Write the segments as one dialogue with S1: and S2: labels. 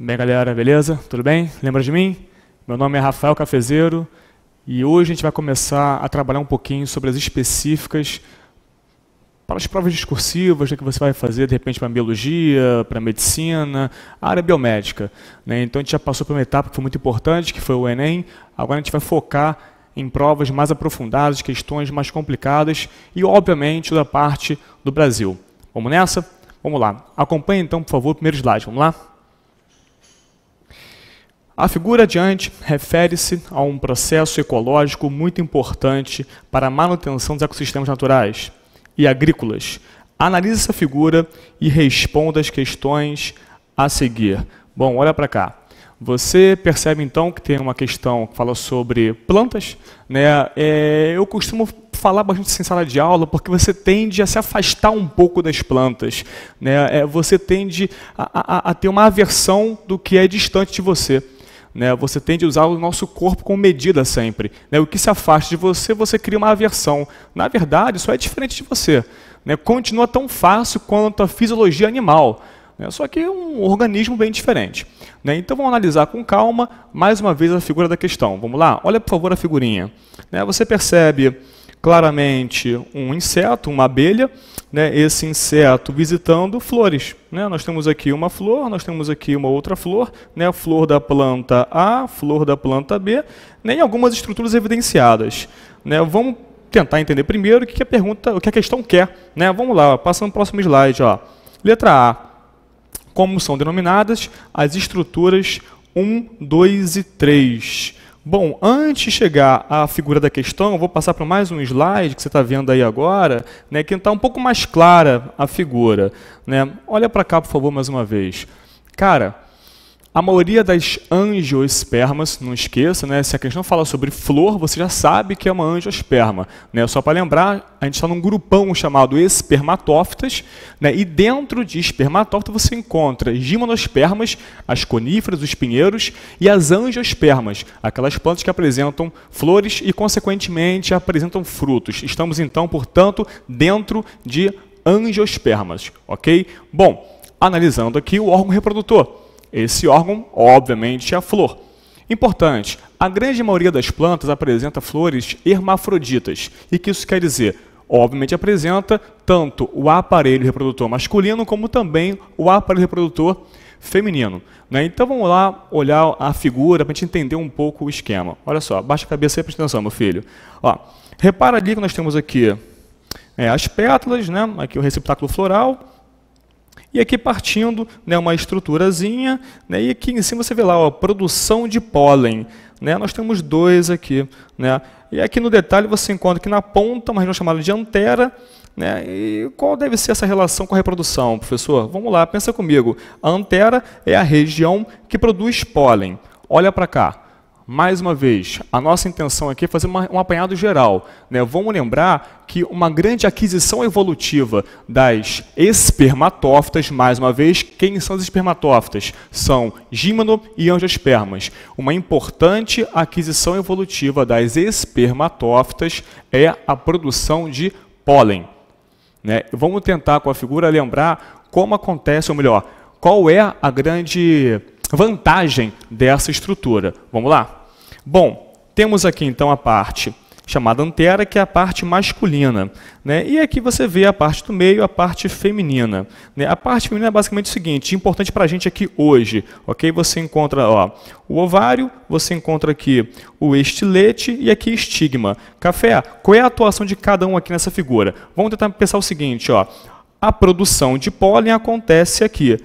S1: Bem, galera, beleza? Tudo bem? Lembra de mim? Meu nome é Rafael Cafezeiro e hoje a gente vai começar a trabalhar um pouquinho sobre as específicas para as provas discursivas que você vai fazer, de repente, para biologia, para medicina, área biomédica, né? Então a gente já passou por uma etapa que foi muito importante, que foi o Enem. Agora a gente vai focar em provas mais aprofundadas, questões mais complicadas e, obviamente, da parte do Brasil. Vamos nessa? Vamos lá. Acompanhe então, por favor, o primeiro slide. Vamos lá? A figura adiante refere-se a um processo ecológico muito importante para a manutenção dos ecossistemas naturais e agrícolas. Analise essa figura e responda as questões a seguir. Bom, olha para cá. Você percebe então que tem uma questão que fala sobre plantas, né? Eu costumo falar bastante em sala de aula porque você tende a se afastar um pouco das plantas, né? Você tende a ter uma aversão do que é distante de você. Né, você tende a usar o nosso corpo como medida sempre. Né, o que se afasta de você, você cria uma aversão. Na verdade, isso é diferente de você. Né, continua tão fácil quanto a fisiologia animal. Né, só que é um organismo bem diferente. Né, então vamos analisar com calma, mais uma vez, a figura da questão. Vamos lá? Olha, por favor, a figurinha. Né, você percebe claramente um inseto, uma abelha, né, esse inseto visitando flores. Né? Nós temos aqui uma flor, nós temos aqui uma outra flor, né, a flor da planta A, flor da planta B, né, e algumas estruturas evidenciadas. Né? Vamos tentar entender primeiro o que a pergunta, o que a questão quer. Né? Vamos lá, passando no próximo slide. Ó. Letra A. Como são denominadas as estruturas 1, 2 e 3? Bom, antes de chegar à figura da questão, eu vou passar para mais um slide que você está vendo aí agora, né, que está um pouco mais clara a figura. Né? Olha para cá, por favor, mais uma vez. Cara, a maioria das angiospermas, não esqueça, né, se a questão fala sobre flor, você já sabe que é uma angiosperma. Né? Só para lembrar, a gente está num grupão chamado espermatófitas, né, e dentro de espermatófitas você encontra gimnospermas, as coníferas, os pinheiros, e as angiospermas, aquelas plantas que apresentam flores e, consequentemente, apresentam frutos. Estamos, então, portanto, dentro de angiospermas. Ok? Bom, analisando aqui o órgão reprodutor. Esse órgão, obviamente, é a flor. Importante, a grande maioria das plantas apresenta flores hermafroditas. E o que isso quer dizer? Obviamente apresenta tanto o aparelho reprodutor masculino como também o aparelho reprodutor feminino. Né? Então vamos lá olhar a figura para a gente entender um pouco o esquema. Olha só, baixa a cabeça e presta atenção, meu filho. Ó, repara ali que nós temos aqui as pétalas, né? Aqui o receptáculo floral. E aqui partindo, né, uma estruturazinha, né, e aqui em cima você vê lá, ó, produção de pólen. Né, nós temos dois aqui. Né, e aqui no detalhe você encontra que na ponta uma região chamada de antera. Né, e qual deve ser essa relação com a reprodução, professor? Vamos lá, pensa comigo. A antera é a região que produz pólen. Olha para cá. Mais uma vez, a nossa intenção aqui é fazer um apanhado geral. Né? Vamos lembrar que uma grande aquisição evolutiva das espermatófitas, mais uma vez, quem são as espermatófitas? São gímeno e angiospermas. Uma importante aquisição evolutiva das espermatófitas é a produção de pólen. Né? Vamos tentar, com a figura, lembrar como acontece, ou melhor, qual é a grande vantagem dessa estrutura. Vamos lá? Bom, temos aqui então a parte chamada antera, que é a parte masculina. Né? E aqui você vê a parte do meio, a parte feminina. Né? A parte feminina é basicamente o seguinte, importante para a gente aqui hoje. Okay? Você encontra o ovário, você encontra aqui o estilete e aqui estigma. Café, qual é a atuação de cada um aqui nessa figura? Vamos tentar pensar o seguinte, ó. A produção de pólen acontece aqui.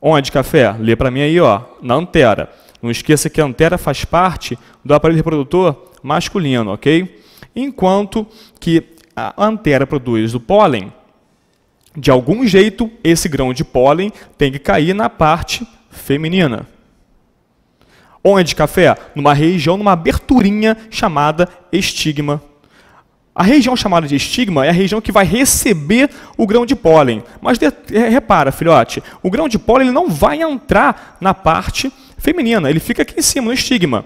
S1: Onde, Café? Lê para mim aí, ó, na antera. Não esqueça que a antera faz parte do aparelho reprodutor masculino, ok? Enquanto que a antera produz o pólen, de algum jeito, esse grão de pólen tem que cair na parte feminina. Onde, Café? Numa região, numa aberturinha chamada estigma. A região chamada de estigma é a região que vai receber o grão de pólen. Mas repara, filhote, o grão de pólen ele não vai entrar na parte feminina, ele fica aqui em cima, no estigma.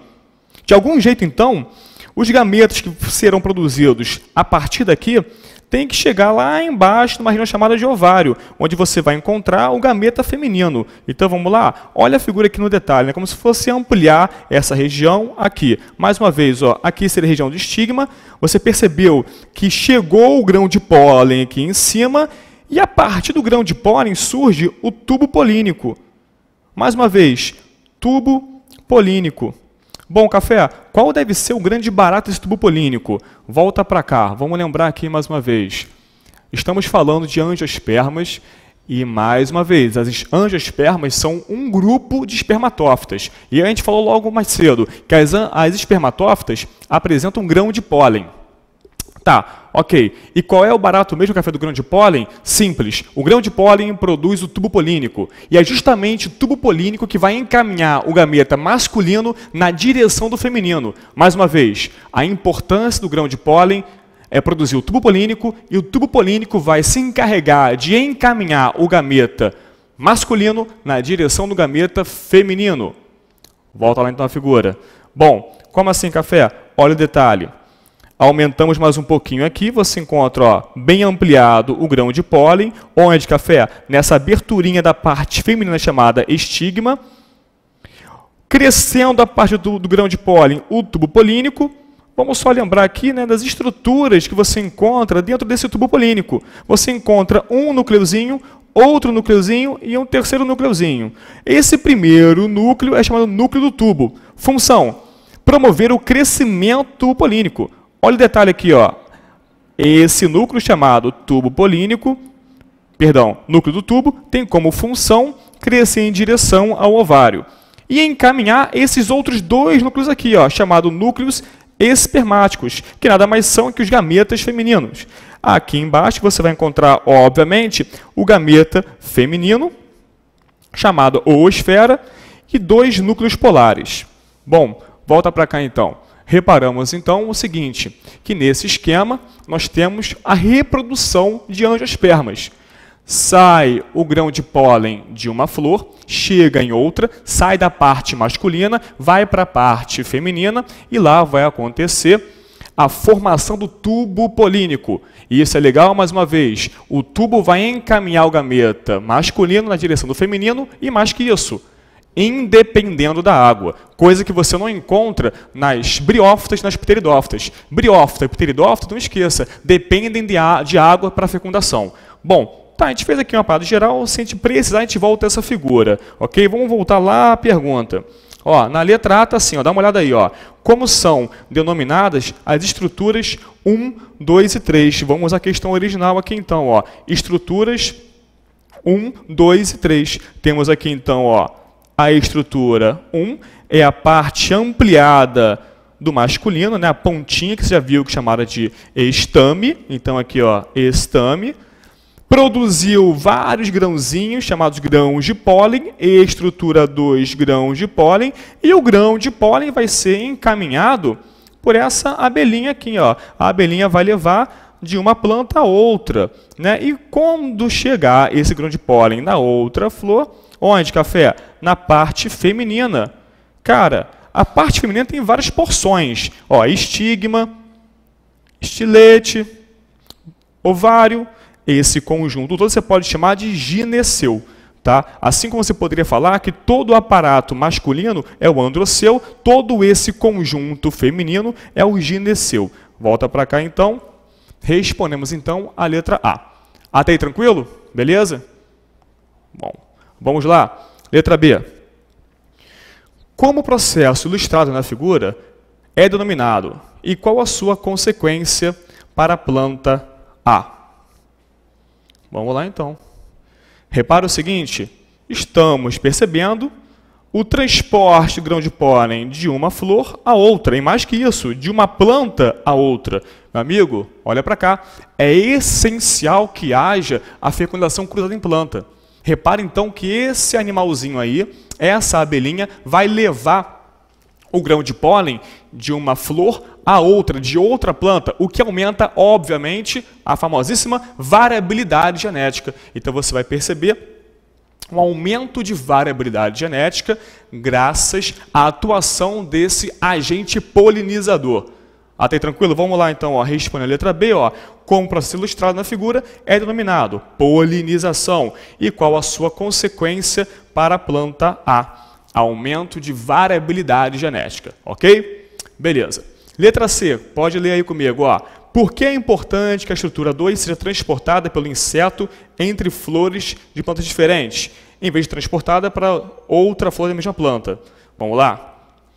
S1: De algum jeito, então, os gametas que serão produzidos a partir daqui tem que chegar lá embaixo, numa região chamada de ovário, onde você vai encontrar o gameta feminino. Então vamos lá, olha a figura aqui no detalhe, né? Como se fosse ampliar essa região aqui. Mais uma vez, ó, aqui seria a região do estigma, você percebeu que chegou o grão de pólen aqui em cima, e a partir do grão de pólen surge o tubo polínico. Mais uma vez, tubo polínico. Bom, Café, qual deve ser o grande barato desse tubo polínico? Volta para cá, vamos lembrar aqui mais uma vez. Estamos falando de angiospermas e, mais uma vez, as angiospermas são um grupo de espermatófitas. E a gente falou logo mais cedo que as espermatófitas apresentam um grão de pólen. Tá, ok. E qual é o barato mesmo, Café, do grão de pólen? Simples. O grão de pólen produz o tubo polínico. E é justamente o tubo polínico que vai encaminhar o gameta masculino na direção do feminino. Mais uma vez, a importância do grão de pólen é produzir o tubo polínico, e o tubo polínico vai se encarregar de encaminhar o gameta masculino na direção do gameta feminino. Volta lá então a figura. Bom, como assim, Café? Olha o detalhe. Aumentamos mais um pouquinho aqui, você encontra, ó, bem ampliado o grão de pólen, onde, Café? Nessa aberturinha da parte feminina chamada estigma, crescendo a parte do grão de pólen, o tubo polínico. Vamos só lembrar aqui, né, das estruturas que você encontra dentro desse tubo polínico. Você encontra um núcleozinho, outro núcleozinho e um terceiro núcleozinho. Esse primeiro núcleo é chamado núcleo do tubo. Função: promover o crescimento polínico. Olha o detalhe aqui, ó. Esse núcleo chamado tubo polínico, núcleo do tubo, tem como função crescer em direção ao ovário e encaminhar esses outros dois núcleos aqui, ó, chamado núcleos espermáticos, que nada mais são que os gametas femininos. Aqui embaixo você vai encontrar, obviamente, o gameta feminino, chamado oosfera, e dois núcleos polares. Bom, volta para cá então. Reparamos então o seguinte, que nesse esquema nós temos a reprodução de angiospermas. Sai o grão de pólen de uma flor, chega em outra, sai da parte masculina, vai para a parte feminina e lá vai acontecer a formação do tubo polínico. E isso é legal, mais uma vez, o tubo vai encaminhar o gameta masculino na direção do feminino e mais que isso, independendo da água, coisa que você não encontra nas briófitas e nas pteridófitas. Briófita e pteridófita, não esqueça, dependem de água para fecundação. Bom, tá, a gente fez aqui uma parada geral, se a gente precisar, a gente volta a essa figura, ok? Vamos voltar lá à pergunta. Ó, na letra A está assim, ó, dá uma olhada aí, ó. Como são denominadas as estruturas 1, 2 e 3? Vamos à questão original aqui então, ó. Estruturas 1, 2 e 3. Temos aqui então, ó, a estrutura 1 é a parte ampliada do masculino, né? A pontinha que você já viu que chamada de estame. Então aqui, ó, estame. Produziu vários grãozinhos, chamados grãos de pólen, estrutura 2, grãos de pólen, e o grão de pólen vai ser encaminhado por essa abelhinha aqui, ó. A abelhinha vai levar de uma planta a outra, né? E quando chegar esse grão de pólen na outra flor, onde, Café? Na parte feminina. Cara, a parte feminina tem várias porções, ó, estigma, estilete, ovário. Esse conjunto todo você pode chamar de gineceu, tá? Assim como você poderia falar que todo o aparato masculino é o androceu, todo esse conjunto feminino é o gineceu. Volta para cá então. Respondemos então a letra A. Até aí tranquilo? Beleza? Bom, vamos lá. Letra B. Como o processo ilustrado na figura é denominado e qual a sua consequência para a planta A? Vamos lá, então. Repara o seguinte, estamos percebendo o transporte do grão de pólen de uma flor a outra, e mais que isso, de uma planta a outra. Meu amigo, olha para cá, é essencial que haja a fecundação cruzada em planta. Repara, então, que esse animalzinho aí, essa abelhinha, vai levar o grão de pólen de uma flor a outra, de outra planta, o que aumenta, obviamente, a famosíssima variabilidade genética. Então, você vai perceber um aumento de variabilidade genética graças à atuação desse agente polinizador. Até aí, tranquilo? Vamos lá então, ó, respondendo a letra B, ó, como o processo ilustrado na figura é denominado polinização e qual a sua consequência para a planta A? Aumento de variabilidade genética, ok? Beleza. Letra C, pode ler aí comigo, ó. Por que é importante que a estrutura 2 seja transportada pelo inseto entre flores de plantas diferentes, em vez de transportada para outra flor da mesma planta? Vamos lá?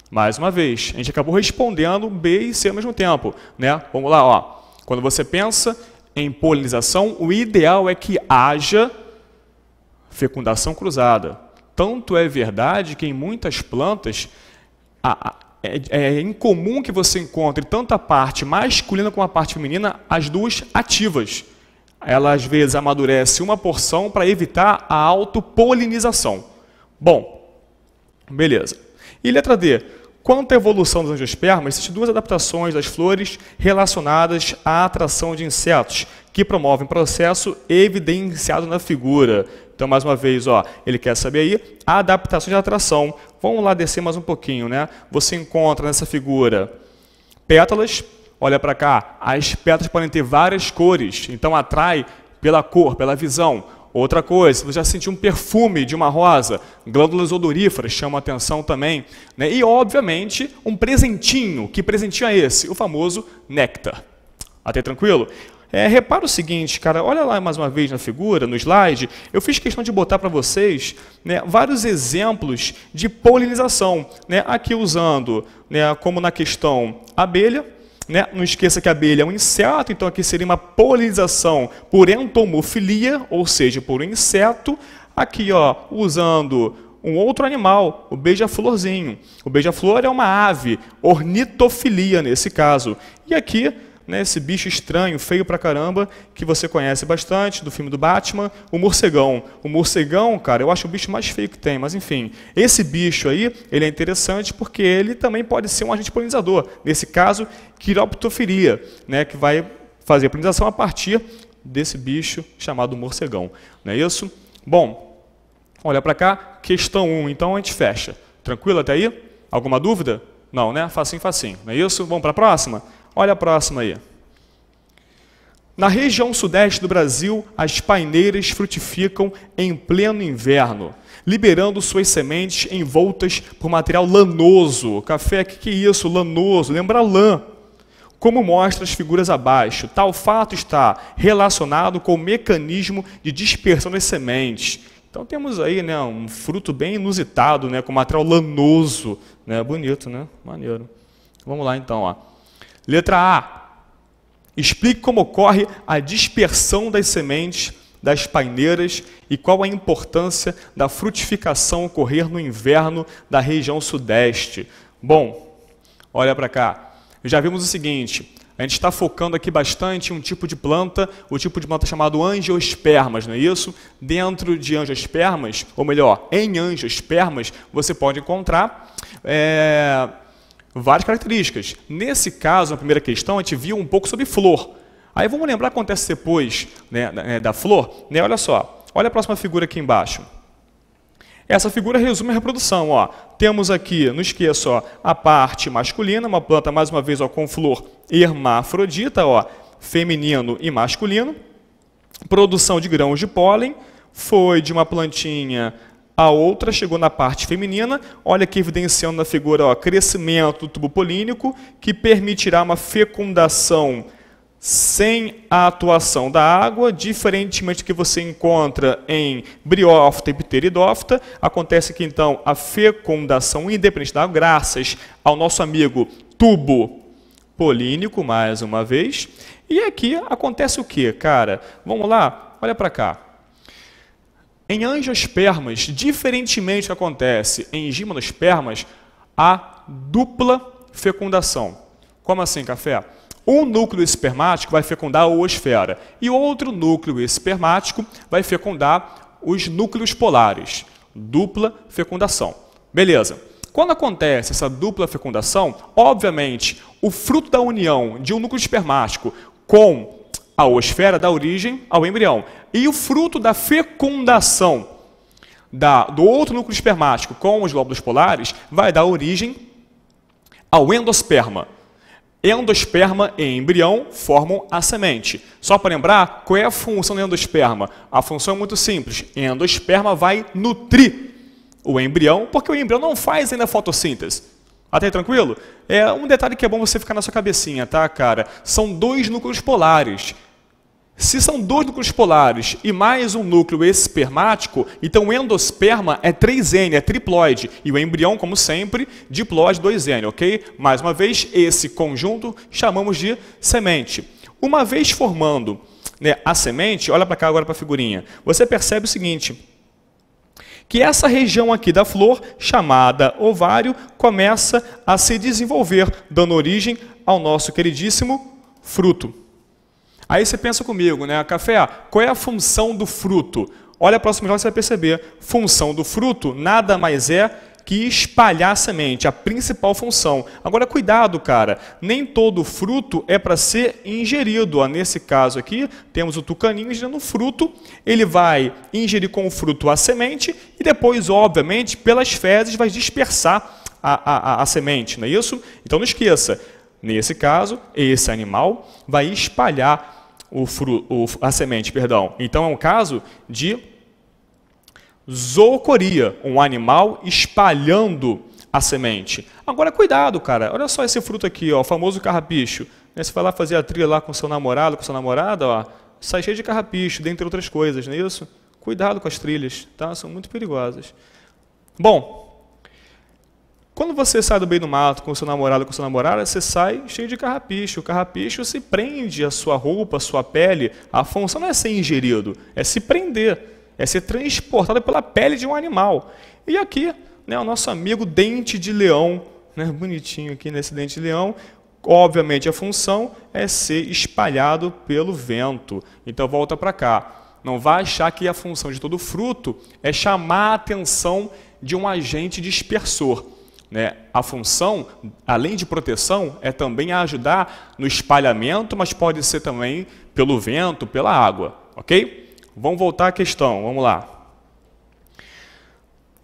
S1: Mais uma vez, a gente acabou respondendo B e C ao mesmo tempo, né? Vamos lá, ó. Quando você pensa em polinização, o ideal é que haja fecundação cruzada. Tanto é verdade que em muitas plantas é incomum que você encontre tanto a parte masculina como a parte feminina, as duas ativas. Ela às vezes amadurece uma porção para evitar a autopolinização. Bom, beleza. E letra D. Quanto à evolução dos angiospermas, existem duas adaptações das flores relacionadas à atração de insetos, que promovem processo evidenciado na figura. Então, mais uma vez, ó, ele quer saber aí a adaptação de atração. Vamos lá descer mais um pouquinho, né? Você encontra nessa figura pétalas, olha para cá, as pétalas podem ter várias cores, então atrai pela cor, pela visão. Outra coisa, você já sentiu um perfume de uma rosa, glândulas odoríferas chamam a atenção também, né? E, obviamente, um presentinho. Que presentinho é esse? O famoso néctar. Até tranquilo? Repara o seguinte, cara, olha lá mais uma vez na figura, no slide, eu fiz questão de botar para vocês, né, vários exemplos de polinização, né, aqui usando, né, como na questão abelha, né, não esqueça que a abelha é um inseto, então aqui seria uma polinização por entomofilia, ou seja, por um inseto, aqui ó, usando um outro animal, o beija-florzinho. O beija-flor é uma ave, ornitofilia nesse caso, e aqui, né, esse bicho estranho, feio pra caramba, que você conhece bastante, do filme do Batman, o morcegão. O morcegão, cara, eu acho o bicho mais feio que tem, mas enfim. Esse bicho aí, ele é interessante porque ele também pode ser um agente polinizador. Nesse caso, quiroptofilia, né, que vai fazer a polinização a partir desse bicho chamado morcegão. Não é isso? Bom, olha pra cá, questão 1, então a gente fecha. Tranquilo até aí? Alguma dúvida? Não, né? Facinho, facinho. Não é isso? Vamos para a próxima? Olha a próxima aí. Na região sudeste do Brasil, as paineiras frutificam em pleno inverno, liberando suas sementes envoltas por material lanoso. Café, que é isso? Lanoso, lembra lã. Como mostra as figuras abaixo, tal fato está relacionado com o mecanismo de dispersão das sementes. Então temos aí, né, um fruto bem inusitado, né, com material lanoso. Né, bonito, né? Maneiro. Vamos lá então, ó. Letra A. Explique como ocorre a dispersão das sementes das paineiras e qual a importância da frutificação ocorrer no inverno da região sudeste. Bom, olha para cá. Já vimos o seguinte, a gente está focando aqui bastante em um tipo de planta, o tipo de planta chamado angiospermas, não é isso? Dentro de angiospermas, ou melhor, em angiospermas, você pode encontrar várias características. Nesse caso, na primeira questão, a gente viu um pouco sobre flor. Aí vamos lembrar o que acontece depois, né, da flor. Né? Olha só, olha a próxima figura aqui embaixo. Essa figura resume a reprodução. Ó. Temos aqui, não esqueça, ó, a parte masculina, uma planta, mais uma vez, ó, com flor hermafrodita, ó, feminino e masculino. Produção de grãos de pólen, foi de uma plantinha a outra, chegou na parte feminina. Olha aqui evidenciando na figura, ó, crescimento do tubo polínico, que permitirá uma fecundação sem a atuação da água, diferentemente do que você encontra em briófita e pteridófita. Acontece que, então, a fecundação independente da água, graças ao nosso amigo tubo polínico, mais uma vez. E aqui acontece o quê, cara? Vamos lá, olha para cá. Em angiospermas, diferentemente do que acontece em gimnospermas, há dupla fecundação. Como assim, Café? Um núcleo espermático vai fecundar a oosfera e outro núcleo espermático vai fecundar os núcleos polares. Dupla fecundação. Beleza. Quando acontece essa dupla fecundação, obviamente, o fruto da união de um núcleo espermático com a oosfera dá origem ao embrião. E o fruto da fecundação do outro núcleo espermático com os glóbulos polares vai dar origem ao endosperma. Endosperma e embrião formam a semente. Só para lembrar, qual é a função do endosperma? A função é muito simples. Endosperma vai nutrir o embrião, porque o embrião não faz ainda fotossíntese. Até aí, tranquilo? É um detalhe que é bom você ficar na sua cabecinha, tá, cara? São 2 núcleos polares. Se são 2 núcleos polares e mais um núcleo espermático, então o endosperma é 3N, é triploide. E o embrião, como sempre, diploide 2N, ok? Mais uma vez, esse conjunto chamamos de semente. Uma vez formando, né, a semente, olha para cá agora para a figurinha, você percebe o seguinte, que essa região aqui da flor, chamada ovário, começa a se desenvolver, dando origem ao nosso queridíssimo fruto. Aí você pensa comigo, né, Café, qual é a função do fruto? Olha a próxima slide, você vai perceber. Função do fruto nada mais é que espalhar a semente, a principal função. Agora, cuidado, cara, nem todo fruto é para ser ingerido. Ó, nesse caso aqui, temos o tucaninho ingerindo o fruto, ele vai ingerir com o fruto a semente e depois, obviamente, pelas fezes vai dispersar a semente, não é isso? Então não esqueça, nesse caso, esse animal vai espalhar a semente, perdão. Então é um caso de zoocoria, um animal espalhando a semente. Agora cuidado, cara, olha só esse fruto aqui, ó, o famoso carrapicho. Você vai lá fazer a trilha lá com seu namorado, com sua namorada, ó, sai cheio de carrapicho, dentre outras coisas, não é isso? Cuidado com as trilhas, tá? São muito perigosas. Bom, quando você sai do meio do mato com o seu namorado, com a sua namorada, você sai cheio de carrapicho. O carrapicho se prende à sua roupa, à sua pele. A função não é ser ingerido, é se prender, é ser transportado pela pele de um animal. E aqui, né, o nosso amigo dente de leão, né, bonitinho aqui nesse dente de leão, obviamente a função é ser espalhado pelo vento. Então volta para cá. Não vai achar que a função de todo fruto é chamar a atenção de um agente dispersor. Né? A função, além de proteção, é também ajudar no espalhamento, mas pode ser também pelo vento, pela água. Ok? Vamos voltar à questão, vamos lá.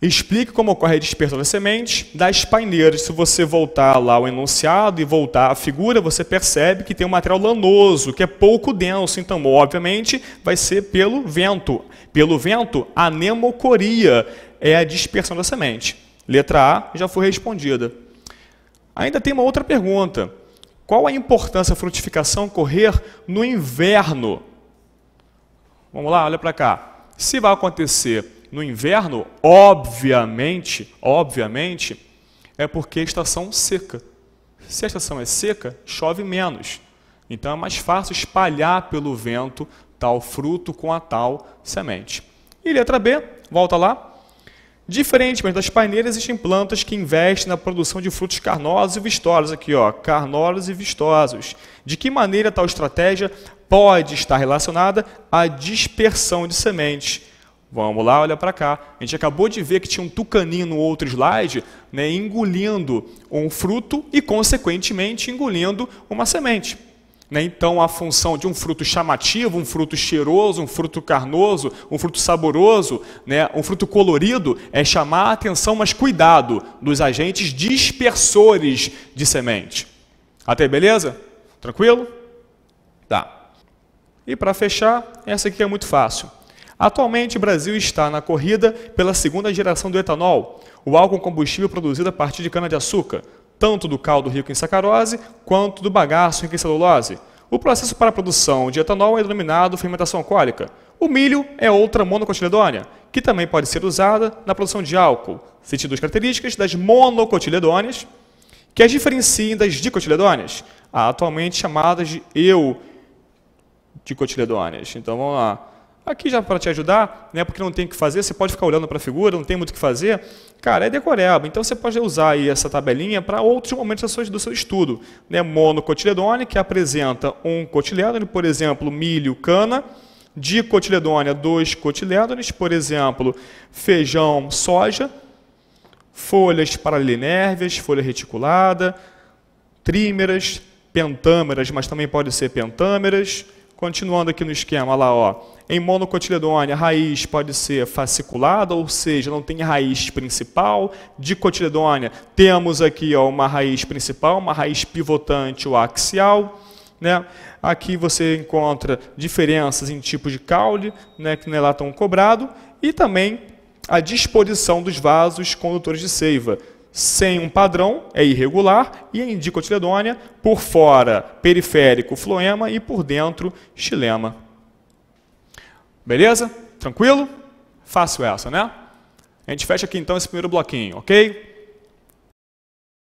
S1: Explique como ocorre a dispersão das sementes das paineiras. Se você voltar lá ao enunciado e voltar à figura, você percebe que tem um material lanoso, que é pouco denso, então, obviamente, vai ser pelo vento. Pelo vento, a anemocoria é a dispersão da semente. Letra A já foi respondida. Ainda tem uma outra pergunta. Qual a importância da frutificação ocorrer no inverno? Vamos lá, olha para cá. Se vai acontecer no inverno, obviamente, é porque a estação seca. Se a estação é seca, chove menos. Então é mais fácil espalhar pelo vento tal fruto com a tal semente. E letra B, volta lá. Diferentemente das paineiras, existem plantas que investem na produção de frutos carnosos e vistosos. Aqui, ó, carnosos e vistosos. De que maneira tal estratégia pode estar relacionada à dispersão de sementes? Vamos lá, olha para cá. A gente acabou de ver que tinha um tucaninho no outro slide, né, engolindo um fruto e, consequentemente, engolindo uma semente. Então, a função de um fruto chamativo, um fruto cheiroso, um fruto carnoso, um fruto saboroso, né, um fruto colorido, é chamar a atenção, mas cuidado, dos agentes dispersores de semente. Até aí, beleza? Tranquilo? Tá. E para fechar, essa aqui é muito fácil. Atualmente, o Brasil está na corrida pela segunda geração do etanol, o álcool combustível produzido a partir de cana-de-açúcar, tanto do caldo rico em sacarose, quanto do bagaço rico em celulose. O processo para a produção de etanol é denominado fermentação alcoólica. O milho é outra monocotiledônea, que também pode ser usada na produção de álcool. Cite duas características das monocotiledôneas, que as diferenciem das dicotiledôneas, atualmente chamadas de dicotiledôneas. Então, vamos lá. Aqui já para te ajudar, né, porque não tem o que fazer, você pode ficar olhando para a figura, não tem muito o que fazer. Cara, é decoreba, então você pode usar aí essa tabelinha para outros momentos do seu estudo. Né, monocotiledônea, que apresenta um cotilédone, por exemplo, milho, cana. Dicotiledônea, 2 cotilédones, por exemplo, feijão, soja. Folhas paralelinérvias, folha reticulada. Trímeras, pentâmeras, mas também pode ser pentâmeras. Continuando aqui no esquema, lá, ó, em monocotiledônia, a raiz pode ser fasciculada, ou seja, não tem raiz principal. Dicotiledônia, temos aqui, ó, uma raiz principal, uma raiz pivotante ou axial. Né? Aqui você encontra diferenças em tipos de caule, né, que não é lá tão cobrado, e também a disposição dos vasos condutores de seiva. Sem um padrão, é irregular, e em dicotiledônia, por fora, periférico, floema, e por dentro, xilema. Beleza? Tranquilo? Fácil essa, né? A gente fecha aqui então esse primeiro bloquinho, ok?